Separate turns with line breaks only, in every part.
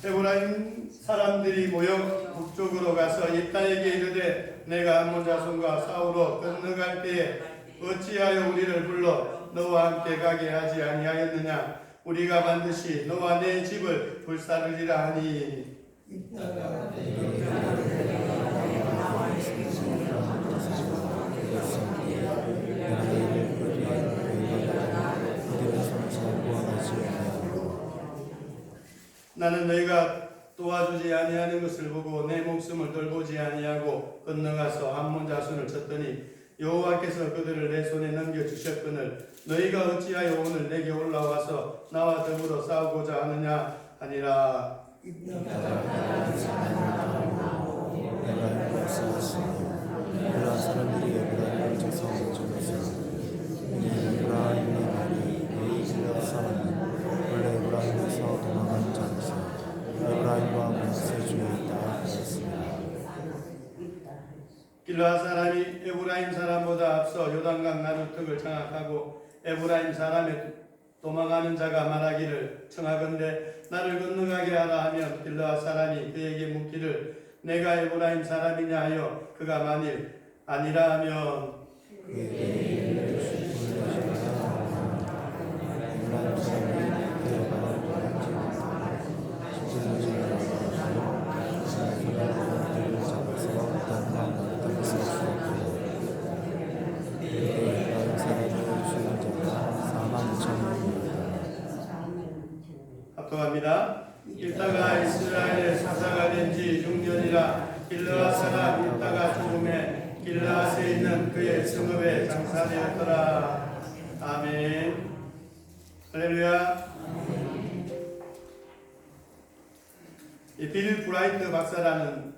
에브라임 사람들이 모여 북쪽으로 가서 입다에게 이르되 내가 암몬 자손과 싸우러 건너갈 때에 어찌하여 우리를 불러 너와 함께 가게 하지 아니하였느냐. 우리가 반드시 너와 내 집을 불사르리라 하니. 나는 너희가 도와주지 아니하는 것을 보고 내 목숨을 돌보지 아니하고 건너가서 암몬 자손을 쳤더니 여호와께서 그들을 내 손에 넘겨주셨거늘 너희가 어찌하여 오늘 내게 올라와서 나와 더불어 싸우고자 하느냐 하니라.
사람들이 에브라임을 쳐서 쫓았으니 에브라임의 말이 너희 길앗 사람은 원래 에브라임에서 도망한 자로서 에브라임과 몬세 주에 있다 하였습니다.
길르앗 사람이 에브라임 사람보다 앞서 요단강 나루턱을 장악하고 에브라임 사람의 도망하는 자가 말하기를 청하건대 나를 건너가게 하라 하면 길르앗 사람이 그에게 묻기를 내가 에브라임 사람이냐 하여 그가 만일 아니라 하면 합독합니다. 일다가 이스라엘의 사사가 된 지 6년이라 길르앗 사람 일다가 죽음에 길르앗에 있는 그의 성읍에 장사되었더라. 아멘. 할렐루야. 빌 브라이트 박사라는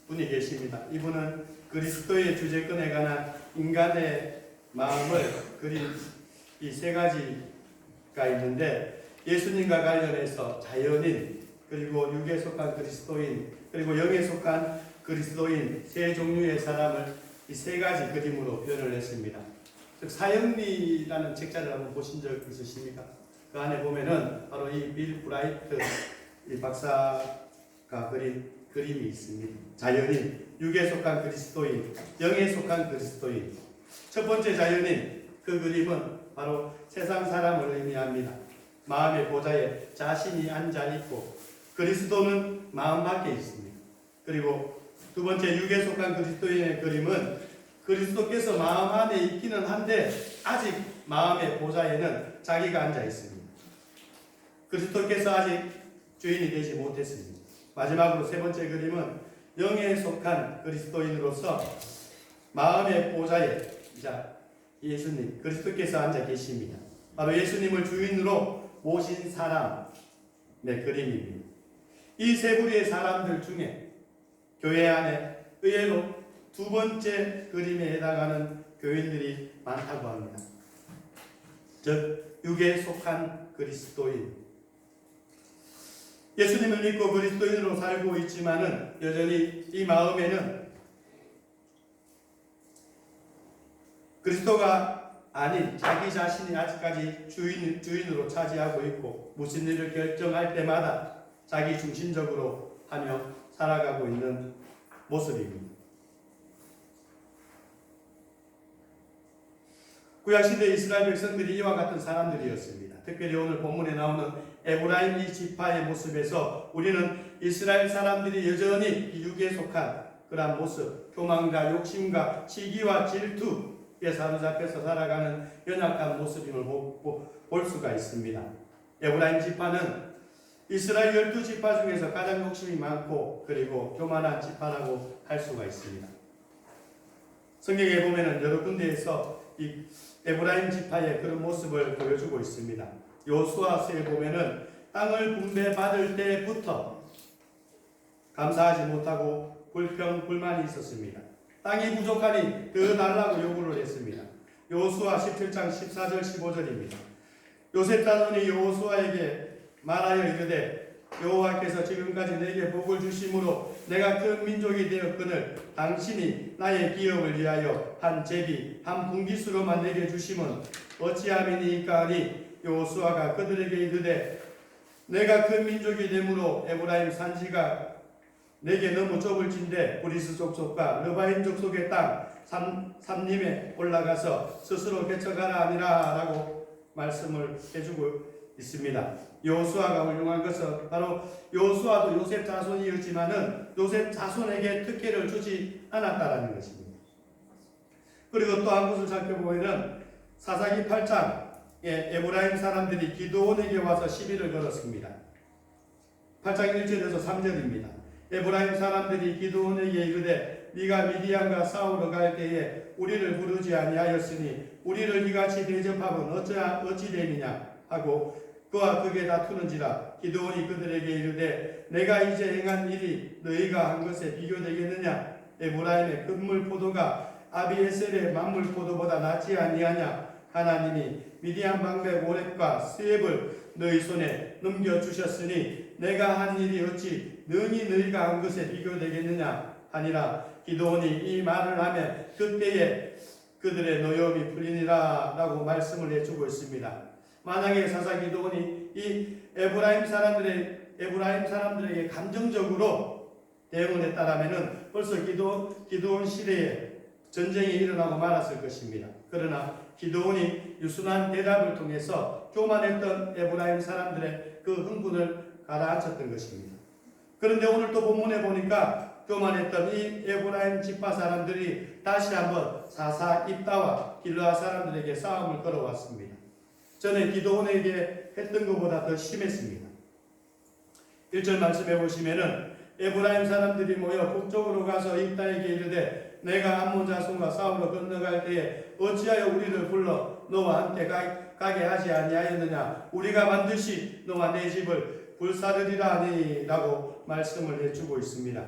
분이 계십니다. 이분은 그리스도의 주제권에 관한 인간의 마음을 그린 이 세 가지가 있는데 예수님과 관련해서 자연인, 그리고 육에 속한 그리스도인, 그리고 영에 속한 그리스도인 세 종류의 사람을 이 세 가지 그림으로 표현을 했습니다. 즉 사형리라는 책자를 한번 보신 적 있으십니까? 그 안에 보면은 바로 이 빌 브라이트 이 박사가 그린 그림이 있습니다. 자연인, 육에 속한 그리스도인, 영에 속한 그리스도인. 첫 번째 자연인, 그 그림은 바로 세상 사람을 의미합니다. 마음의 보좌에 자신이 앉아있고 그리스도는 마음 밖에 있습니다. 그리고 두 번째 육에 속한 그리스도인의 그림은 그리스도께서 마음 안에 있기는 한데 아직 마음의 보좌에는 자기가 앉아 있습니다. 그리스도께서 아직 주인이 되지 못했습니다. 마지막으로 세 번째 그림은 영에 속한 그리스도인으로서 마음의 보좌에 예수님, 그리스도께서 앉아 계십니다. 바로 예수님을 주인으로 모신 사람의 그림입니다. 이 세 부류의 사람들 중에 교회 안에 의외로 두 번째 그림에 해당하는 교인들이 많다고 합니다. 즉 육에 속한 그리스도인, 예수님을 믿고 그리스도인으로 살고 있지만은 여전히 이 마음에는 그리스도가 아닌 자기 자신이 아직까지 주인으로 차지하고 있고 무슨 일을 결정할 때마다 자기 중심적으로 하며 살아가고 있는 모습입니다. 구약시대 이스라엘 백성들이 이와 같은 사람들이었습니다. 특별히 오늘 본문에 나오는 에브라임 이 지파의 모습에서 우리는 이스라엘 사람들이 여전히 육에 속한 그러한 모습, 교만과 욕심과 시기와 질투에 사로잡혀서 살아가는 연약한 모습임을 볼 수가 있습니다. 에브라임 지파는 이스라엘 12지파 중에서 가장 욕심이 많고 그리고 교만한 지파라고 할 수가 있습니다. 성경에 보면은 여러 군데에서 이 에브라임 지파의 그런 모습을 보여주고 있습니다. 여호수아서에 보면은 땅을 분배받을 때부터 감사하지 못하고 불평불만이 있었습니다. 땅이 부족하니 더 달라고 요구를 했습니다. 여호수아 17장 14절 15절입니다. 요셉 자손이 여호수아에게 말하여 이르되 여호와께서 지금까지 내게 복을 주심으로 내가 큰 민족이 되었거늘 당신이 나의 기업을 위하여 한 제비 한 분깃으로만 내게 주심은 어찌함이니까 하니 여호수아가 그들에게 이르되 내가 큰 민족이 되므로 에브라임 산지가 내게 너무 좁을진데 브리스 족속과 르바임 족속의 땅 삼림에 올라가서 스스로 개척하라 아니라 라고 말씀을 해주고 있습니다. 여호수아가 훌륭한 것은 바로 여호수아도 요셉 자손이었지만은 요셉 자손에게 특혜를 주지 않았다라는 것입니다. 그리고 또 한 것을 살펴보면은 사사기 8장에 에브라임 사람들이 기드온에게 와서 시비를 걸었습니다. 8장 1절에서 3절입니다. 에브라임 사람들이 기드온에게 이르되 네가 미디안과 싸우러 갈 때에 우리를 부르지 아니하였으니 우리를 이같이 대접함은 어찌 됨이냐 하고 그와 극에 다투는지라. 기드온이 그들에게 이르되 내가 이제 행한 일이 너희가 한 것에 비교되겠느냐. 에브라임의 금물 포도가 아비에셀의 만물 포도보다 낫지 아니하냐. 하나님이 미디안 방백 오렙과 스웹을 너희 손에 넘겨주셨으니 내가 한 일이 어찌 능히 너희가 한 것에 비교되겠느냐 하니라. 기드온이 이 말을 하며 그때에 그들의 노여움이 풀리니라 라고 말씀을 해주고 있습니다. 만약에 사사 기드온이 이 에브라임 사람들에게 감정적으로 대응을 했다라면은 벌써 기드온 시대에 전쟁이 일어나고 말았을 것입니다. 그러나 기드온이 유순한 대답을 통해서 교만했던 에브라임 사람들의 그 흥분을 가라앉혔던 것입니다. 그런데 오늘 또 본문에 보니까 교만했던 이 에브라임 지파 사람들이 다시 한번 사사 입다와 길르아 사람들에게 싸움을 걸어왔습니다. 전에 기드온에게 했던 것보다 더 심했습니다. 1절 말씀해 보시면은 에브라임 사람들이 모여 북쪽으로 가서 입다에게 이르되 내가 암몬 자손과 싸우러 건너갈 때에 어찌하여 우리를 불러 너와 함께 가게 하지 아니하였느냐. 우리가 반드시 너와 내 집을 불사르리라 하니라고 말씀을 해주고 있습니다.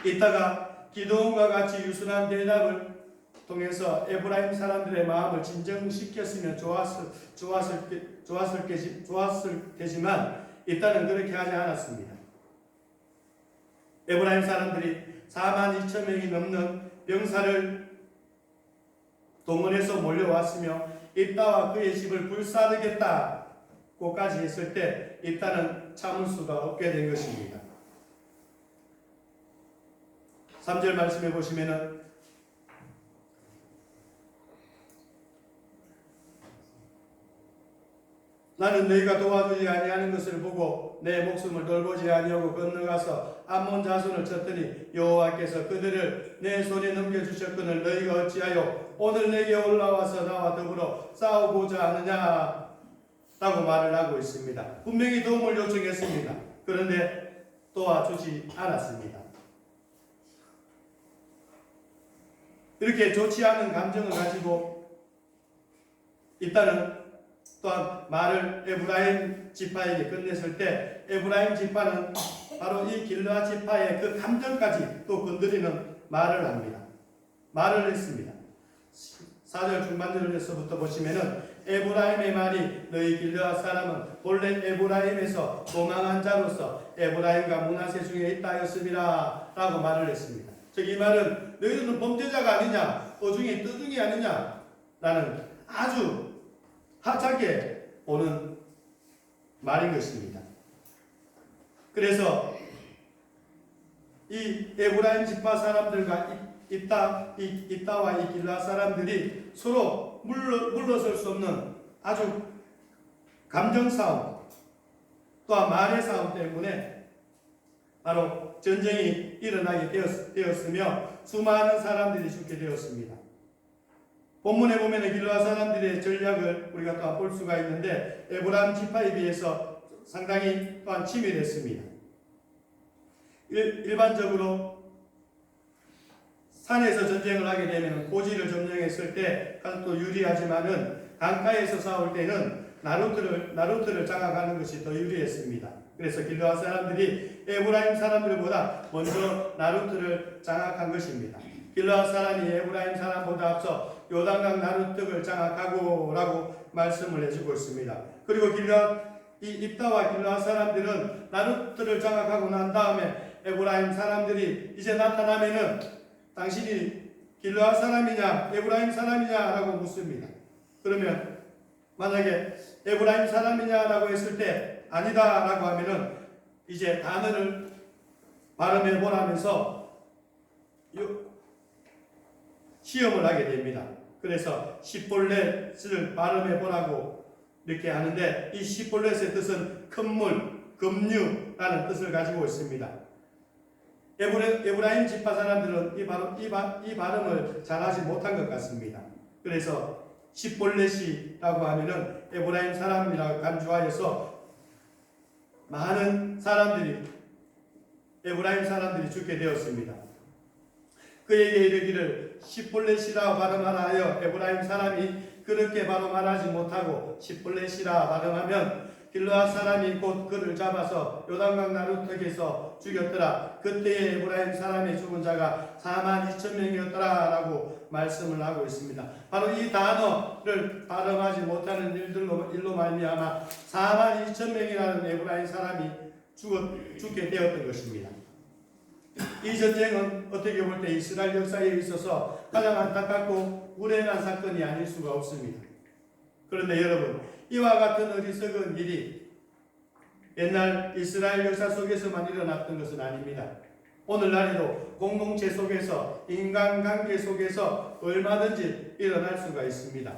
이따가 기드온과 같이 유순한 대답을 통해서 에브라임 사람들의 마음을 진정시켰으면 좋았을 테지만 일단은 그렇게 하지 않았습니다. 에브라임 사람들이 42,000명이 넘는 병사를 동원해서 몰려왔으며 입다와 그의 집을 불사르겠다고까지 했을 때 일단은 참을 수가 없게 된 것입니다. 3절 말씀해 보시면은 나는 너희가 도와주지 아니하는 것을 보고 내 목숨을 돌보지 아니하고 건너가서 암몬 자손을 쳤더니 여호와께서 그들을 내 손에 넘겨주셨거늘 너희가 어찌하여 오늘 내게 올라와서 나와 더불어 싸우고자 하느냐 라고 말을 하고 있습니다. 분명히 도움을 요청했습니다. 그런데 도와주지 않았습니다. 이렇게 좋지 않은 감정을 가지고 일단은 또한 말을 에브라임 지파에게 건넸을 때 에브라임 지파는 바로 이 길르아 지파의 그 감정까지 또 건드리는 말을 합니다. 말을 했습니다. 4절 중반절에서부터 보시면은 에브라임의 말이 너희 길르아 사람은 본래 에브라임에서 도망한 자로서 에브라임과 므낫세 중에 있다 하였음이라 라고 말을 했습니다. 즉 이 말은 너희들은 범죄자가 아니냐, 어중이 뜨중이 아니냐 라는 아주 하찮게 보는 말인 것입니다. 그래서 이 에브라임 지파 사람들과 입다와 이 길라 사람들이 서로 물러설 수 없는 아주 감정 싸움 또한 말의 싸움 때문에 바로 전쟁이 일어나게 되었으며 수많은 사람들이 죽게 되었습니다. 본문에 보면 길르아 사람들의 전략을 우리가 또한 볼 수가 있는데 에브라임 지파에 비해서 상당히 또한 치밀했습니다. 일반적으로 산에서 전쟁을 하게 되면 고지를 점령했을 때 또 유리하지만은 강가에서 싸울 때는 나루트를 장악하는 것이 더 유리했습니다. 그래서 길르아 사람들이 에브라임 사람들보다 먼저 나루트를 장악한 것입니다. 길르아 사람이 에브라임 사람보다 앞서 요단강 나루트를 장악하고 라고 말씀을 해주고 있습니다. 그리고 이 입다와 길르아 사람들은 나루트를 장악하고 난 다음에 에브라임 사람들이 이제 나타나면은 당신이 길르아 사람이냐 에브라임 사람이냐 라고 묻습니다. 그러면 만약에 에브라임 사람이냐 라고 했을 때 아니다라고 하면은 이제 단어를 발음해 보라면서 시험을 하게 됩니다. 그래서 시볼렛을 발음해 보라고 이렇게 하는데 이 시볼렛의 뜻은 큰 물, 급류라는 뜻을 가지고 있습니다. 에브라임 지파 사람들은 이 발음을 잘하지 못한 것 같습니다. 그래서 시볼렛이라고 하면은 에브라임 사람이라고 간주하여서 많은 사람들이 에브라임 사람들이 죽게 되었습니다. 그에게 이르기를 시볼렛이라 발음하라 하여 에브라임 사람이 그렇게 발음하지 못하고 시볼렛이라 발음하면 길르앗 사람이 곧 그를 잡아서 요단강 나루턱에서 죽였더라. 그때에 에브라임 사람의 죽은 자가 42,000명이었더라 라고 말씀을 하고 있습니다. 바로 이 단어를 발음하지 못하는 일로 말미암아 42,000명이라는 에브라임 사람이 죽게 되었던 것입니다. 이 전쟁은 어떻게 볼 때 이스라엘 역사에 있어서 가장 안타깝고 불행한 사건이 아닐 수가 없습니다. 그런데 여러분, 이와 같은 어리석은 일이 옛날 이스라엘 역사 속에서만 일어났던 것은 아닙니다. 오늘날에도 공동체 속에서, 인간관계 속에서 얼마든지 일어날 수가 있습니다.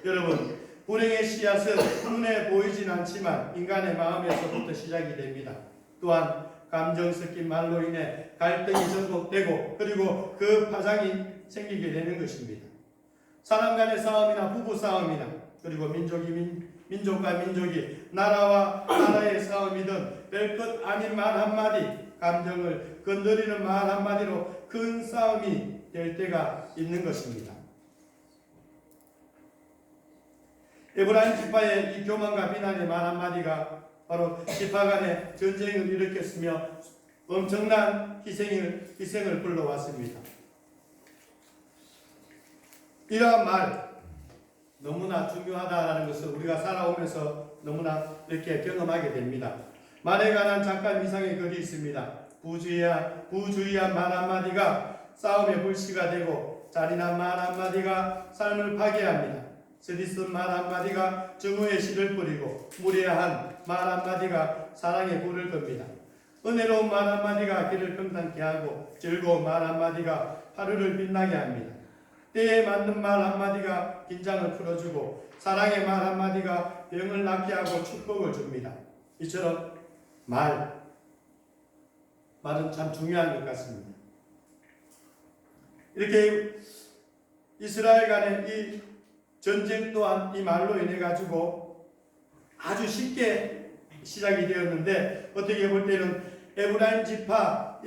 여러분, 불행의 씨앗은 눈에 보이진 않지만 인간의 마음에서부터 시작이 됩니다. 또한 감정 섞인 말로 인해 갈등이 전복되고 그리고 그 파장이 생기게 되는 것입니다. 사람 간의 싸움이나 부부 싸움이나 그리고 민족과 민족이 나라와 나라의 싸움이든 별것 아닌 말 한마디, 감정을 건드리는 말 한마디로 큰 싸움이 될 때가 있는 것입니다. 에브라임 지파의 이 교만과 비난의 말 한마디가 바로 지파 간의 전쟁을 일으켰으며 엄청난 희생을 불러왔습니다. 이러한 말 너무나 중요하다는 것을 우리가 살아오면서 너무나 이렇게 경험하게 됩니다. 말에 관한 잠깐 이상의 글이 있습니다. 부주의한 말 한마디가 싸움의 불씨가 되고 잔인한 말 한마디가 삶을 파괴합니다. 쓰디쓴 말 한마디가 증오의 씨를 뿌리고 무례한 말 한마디가 사랑의 불을 끕니다. 은혜로운 말 한마디가 길을 평탄케 하고 즐거운 말 한마디가 하루를 빛나게 합니다. 때에 맞는 말 한마디가 긴장을 풀어주고 사랑의 말 한마디가 병을 낫게 하고 축복을 줍니다. 이처럼 말은 참 중요한 것 같습니다. 이렇게 이스라엘 간의 이 전쟁 또한 이 말로 인해 가지고 아주 쉽게 시작이 되었는데 어떻게 볼 때는 에브라임 지파가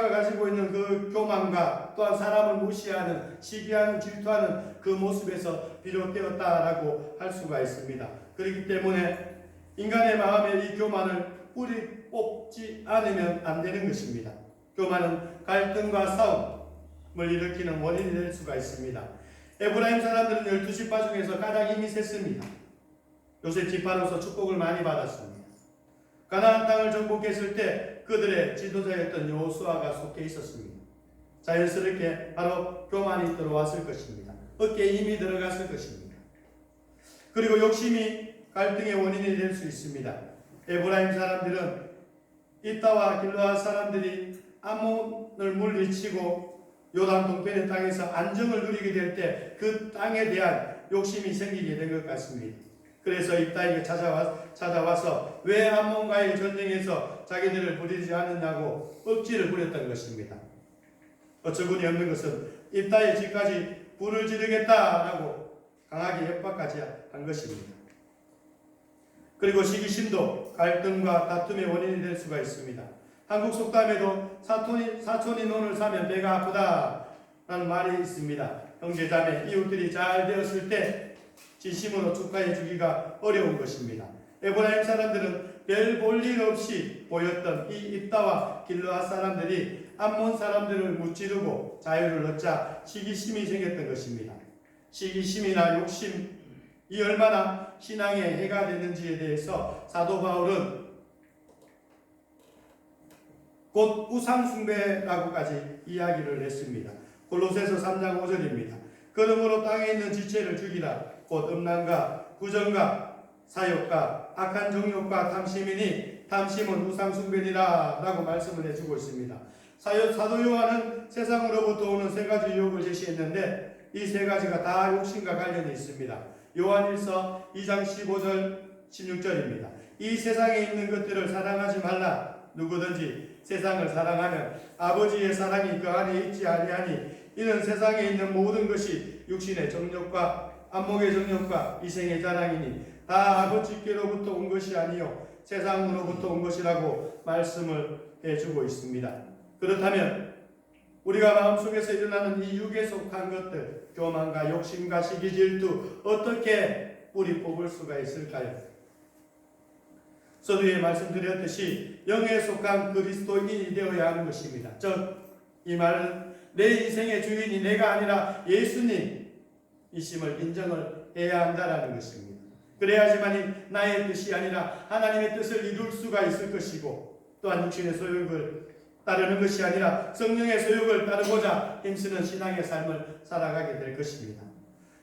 가지고 있는 그 교만과 또한 사람을 무시하는, 시기하는, 질투하는 그 모습에서 비롯되었다라고 할 수가 있습니다. 그렇기 때문에 인간의 마음에 이 교만을 뿌리 뽑지 않으면 안 되는 것입니다. 교만은 갈등과 싸움을 일으키는 원인이 될 수가 있습니다. 에브라임 사람들은 12지파 중에서 가장 힘이 셌습니다. 요셉 지파로서 축복을 많이 받았습니다. 가나안 땅을 정복했을 때 그들의 지도자였던 여호수아가 속해 있었습니다. 자연스럽게 바로 교만이 들어왔을 것입니다. 어깨에 힘이 들어갔을 것입니다. 그리고 욕심이 갈등의 원인이 될 수 있습니다. 에브라임 사람들은 이따와 길르앗 사람들이 암몬을 물리치고 요단 동편의 땅에서 안정을 누리게 될 때 그 땅에 대한 욕심이 생기게 된 것 같습니다. 그래서 입다에게 찾아와서 왜 암몬과의 전쟁에서 자기들을 부리지 않느냐고 억지를 부렸던 것입니다. 어처구니 없는 것은 입다의 집까지 불을 지르겠다라고 강하게 협박까지 한 것입니다. 그리고 시기심도 갈등과 다툼의 원인이 될 수가 있습니다. 한국 속담에도 사촌이 논을 사면 배가 아프다라는 말이 있습니다. 형제자매, 이웃들이 잘 되었을 때 진심으로 축하해 주기가 어려운 것입니다. 에브라임 사람들은 별 볼 일 없이 보였던 이 입다와 길르앗 사람들이 암몬 사람들을 무찌르고 자유를 얻자 시기심이 생겼던 것입니다. 시기심이나 욕심이 얼마나 신앙에 해가 되는지에 대해서 사도 바울은 곧 우상숭배라고까지 이야기를 했습니다. 골로새서 3장 5절입니다. 그러므로 땅에 있는 지체를 죽이라. 곧 음란과 구정과 사욕과 악한 정욕과 탐심이니 탐심은 우상숭배니라 라고 말씀을 해주고 있습니다. 사도 요한은 세상으로부터 오는 세 가지 유혹을 제시했는데 이 세 가지가 다 욕심과 관련이 있습니다. 요한일서 2장 15절 16절입니다. 이 세상에 있는 것들을 사랑하지 말라. 누구든지 세상을 사랑하면 아버지의 사랑이 그 안에 있지 아니하니 이는 세상에 있는 모든 것이 육신의 정욕과 안목의 정욕과 이생의 자랑이니 다 아버지께로부터 온 것이 아니요 세상으로부터 온 것이라고 말씀을 해주고 있습니다. 그렇다면 우리가 마음속에서 일어나는 이 육에 속한 것들, 교만과 욕심과 시기 질투 어떻게 뿌리 뽑을 수가 있을까요? 서두에 말씀드렸듯이 영에 속한 그리스도인이 되어야 하는 것입니다. 즉 이 말은 내 인생의 주인이 내가 아니라 예수님이심을 인정을 해야 한다는 것입니다. 그래야지만이 나의 뜻이 아니라 하나님의 뜻을 이룰 수가 있을 것이고 또한 육신의 소욕을 따르는 것이 아니라 성령의 소욕을 따르고자 힘쓰는 신앙의 삶을 살아가게 될 것입니다.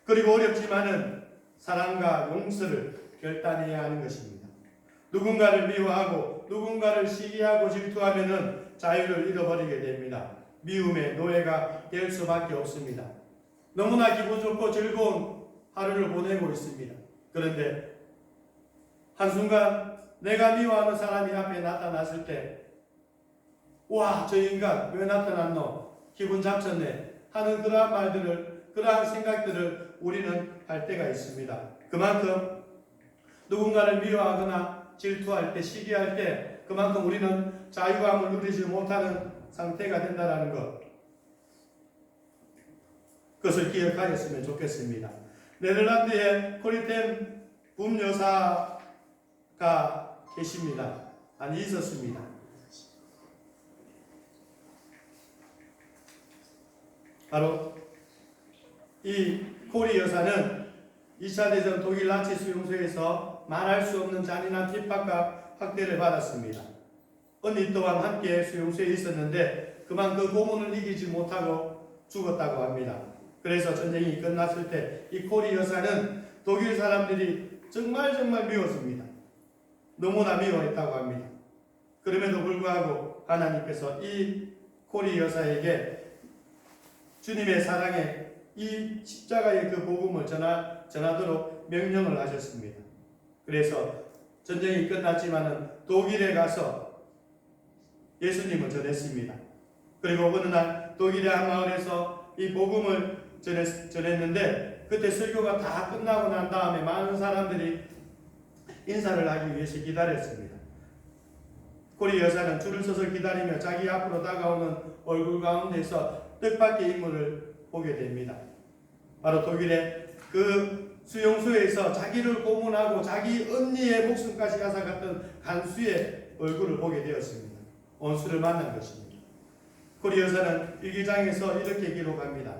그리고 어렵지만은 사랑과 용서를 결단해야 하는 것입니다. 누군가를 미워하고 누군가를 시기하고 질투하면은 자유를 잃어버리게 됩니다. 미움의 노예가 될 수밖에 없습니다. 너무나 기분 좋고 즐거운 하루를 보내고 있습니다. 그런데 한순간 내가 미워하는 사람이 앞에 나타났을 때 와, 저 인간 왜 나타났노? 기분 잡쳤네 하는 그러한 말들을, 그러한 생각들을 우리는 할 때가 있습니다. 그만큼 누군가를 미워하거나 질투할 때, 시기할 때 그만큼 우리는 자유함을 누리지 못하는 상태가 된다는 것, 그것을 기억하였으면 좋겠습니다. 네덜란드에 코리템 붐여사가 계십니다. 아니 있었습니다. 바로 이 코리 여사는 2차 대전 독일 나치 수용소에서 말할 수 없는 잔인한 핍박과 학대를 받았습니다. 언니 또한 함께 수용소에 있었는데 그만 그 고문을 이기지 못하고 죽었다고 합니다. 그래서 전쟁이 끝났을 때 이 코리 여사는 독일 사람들이 정말 미웠습니다. 너무나 미워했다고 합니다. 그럼에도 불구하고 하나님께서 이 코리 여사에게 주님의 사랑에 이 십자가의 그 복음을 전하도록 명령을 하셨습니다. 그래서 전쟁이 끝났지만은 독일에 가서 예수님을 전했습니다. 그리고 어느 날 독일의 한 마을에서 이 복음을 전했는데 그때 설교가 다 끝나고 난 다음에 많은 사람들이 인사를 하기 위해서 기다렸습니다. 코리 여사는 줄을 서서 기다리며 자기 앞으로 다가오는 얼굴 가운데서 뜻밖의 인물을 보게 됩니다. 바로 독일의 그 수용소에서 자기를 고문하고 자기 언니의 목숨까지 앗아갔던 간수의 얼굴을 보게 되었습니다. 원수를 만난 것입니다. 코리 여사는 일기장에서 이렇게 기록합니다.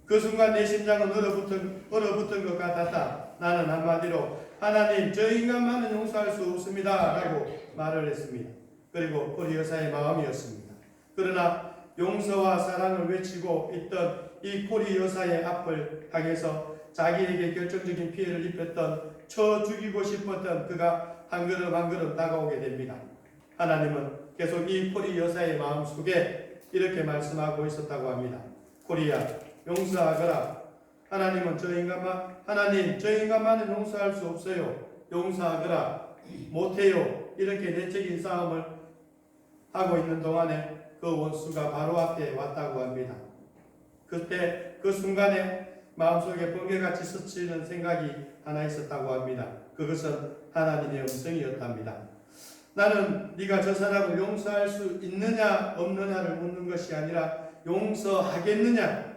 그 순간 내 심장은 얼어붙은 것 같았다. 나는 한마디로 하나님 저 인간만은 용서할 수 없습니다 라고 말을 했습니다. 그리고 코리 여사의 마음이었습니다. 그러나 용서와 사랑을 외치고 있던 이 코리 여사의 앞을 향해서 자기에게 결정적인 피해를 입혔던, 쳐 죽이고 싶었던 그가 한 걸음 한 걸음 다가오게 됩니다. 하나님은 계속 이 코리 여사의 마음속에 이렇게 말씀하고 있었다고 합니다. 코리야, 용서하거라. 하나님 저 인간만은 용서할 수 없어요. 용서하거라. 못해요. 이렇게 내적인 싸움을 하고 있는 동안에 그 원수가 바로 앞에 왔다고 합니다. 그때 그 순간에 마음속에 번개같이 스치는 생각이 하나 있었다고 합니다. 그것은 하나님의 음성이었답니다. 나는 네가 저 사람을 용서할 수 있느냐 없느냐를 묻는 것이 아니라 용서하겠느냐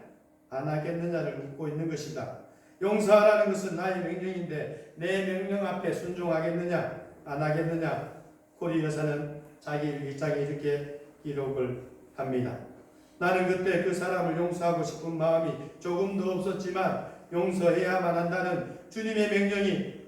안 하겠느냐를 묻고 있는 것이다. 용서하라는 것은 나의 명령인데 내 명령 앞에 순종하겠느냐 안 하겠느냐. 코리 여사는 자기 일기장에 이렇게 기록을 합니다. 나는 그때 그 사람을 용서하고 싶은 마음이 조금도 없었지만 용서해야만 한다는 주님의 명령이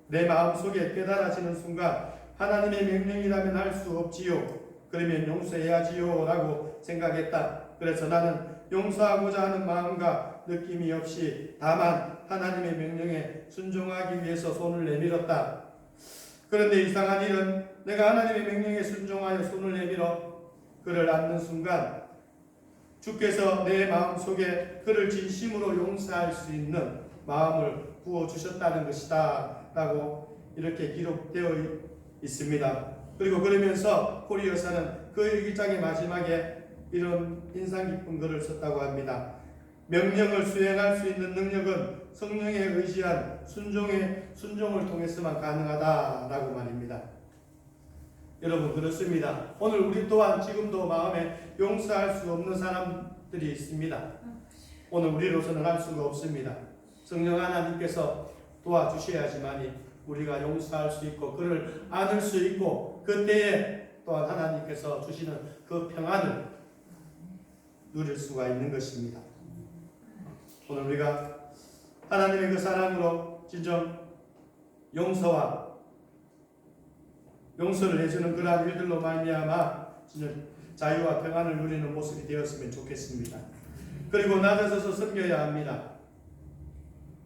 내 마음 속에 깨달아지는 순간 하나님의 명령이라면 할 수 없지요. 그러면 용서해야지요 라고 생각했다. 그래서 나는 용서하고자 하는 마음과 느낌이 없이 다만 하나님의 명령에 순종하기 위해서 손을 내밀었다. 그런데 이상한 일은 내가 하나님의 명령에 순종하여 손을 내밀어 그를 안는 순간 주께서 내 마음속에 그를 진심으로 용서할 수 있는 마음을 부어주셨다는 것이다 라고 이렇게 기록되어 있습니다. 그리고 그러면서 홀이 여사는 그 일기장의 마지막에 이런 인상 깊은 글을 썼다고 합니다. 명령을 수행할 수 있는 능력은 성령에 의지한 순종을 통해서만 가능하다라고 말입니다. 여러분 그렇습니다. 오늘 우리 또한 지금도 마음에 용서할 수 없는 사람들이 있습니다. 오늘 우리로서는 할 수가 없습니다. 성령 하나님께서 도와주셔야지만이 우리가 용서할 수 있고 그를 안을 수 있고 그때에 또한 하나님께서 주시는 그 평안을 누릴 수가 있는 것입니다. 오늘 우리가 하나님의 그 사랑으로 진정 용서를 해주는 그러한 일들로 말미암아 진정 자유와 평안을 누리는 모습이 되었으면 좋겠습니다. 그리고 낮아져서 섬겨야 합니다.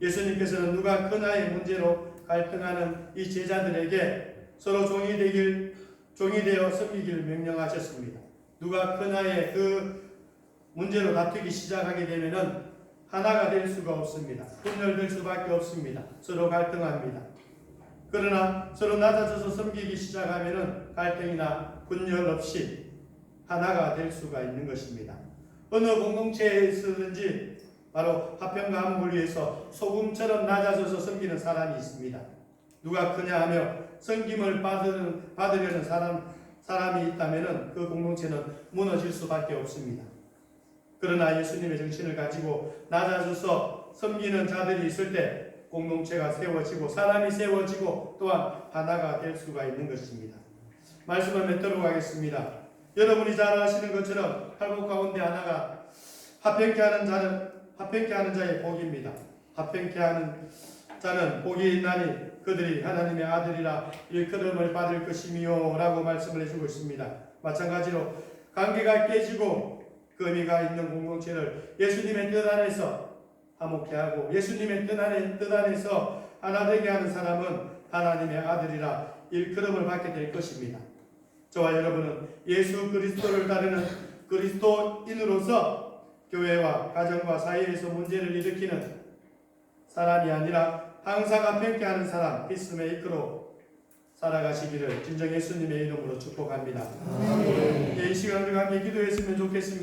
예수님께서는 누가 큰아의 문제로 갈등하는 이 제자들에게 서로 종이 되어 섬기기를 명령하셨습니다. 누가 큰아의 그 문제로 다투기 시작하게 되면은 하나가 될 수가 없습니다. 분열될 수밖에 없습니다. 서로 갈등합니다. 그러나 서로 낮아져서 섬기기 시작하면은 갈등이나 분열 없이 하나가 될 수가 있는 것입니다. 어느 공동체에서든지 바로 화평과 화목을 위해서 소금처럼 낮아져서 섬기는 사람이 있습니다. 누가 크냐 하며 섬김을 받으려는 사람이 있다면 그 공동체는 무너질 수밖에 없습니다. 그러나 예수님의 정신을 가지고 낮아져서 섬기는 자들이 있을 때 공동체가 세워지고 사람이 세워지고 또한 하나가 될 수가 있는 것입니다. 말씀을 맺도록 하겠습니다. 여러분이 잘 아시는 것처럼 팔복 가운데 하나가 화평케 하는 자의 복입니다. 화평케 하는 자는 복이 있나니 그들이 하나님의 아들이라 일컬음을 받을 것이미요 라고 말씀을 해주고 있습니다. 마찬가지로 관계가 깨지고 금이가 있는 공동체를 예수님의 뜻 안에서 화목케 하고 예수님의 뜻 안에서 하나 되게 하는 사람은 하나님의 아들이라 일컬음을 받게 될 것입니다. 저와 여러분은 예수 그리스도를 따르는 그리스도인으로서 교회와 가정과 사회에서 문제를 일으키는 사람이 아니라 항상 화평케 하는 사람, 피스메이커로 살아가시기를 진정 예수님의 이름으로 축복합니다. 이 시간 우리가 함께 기도했으면 좋겠습니다.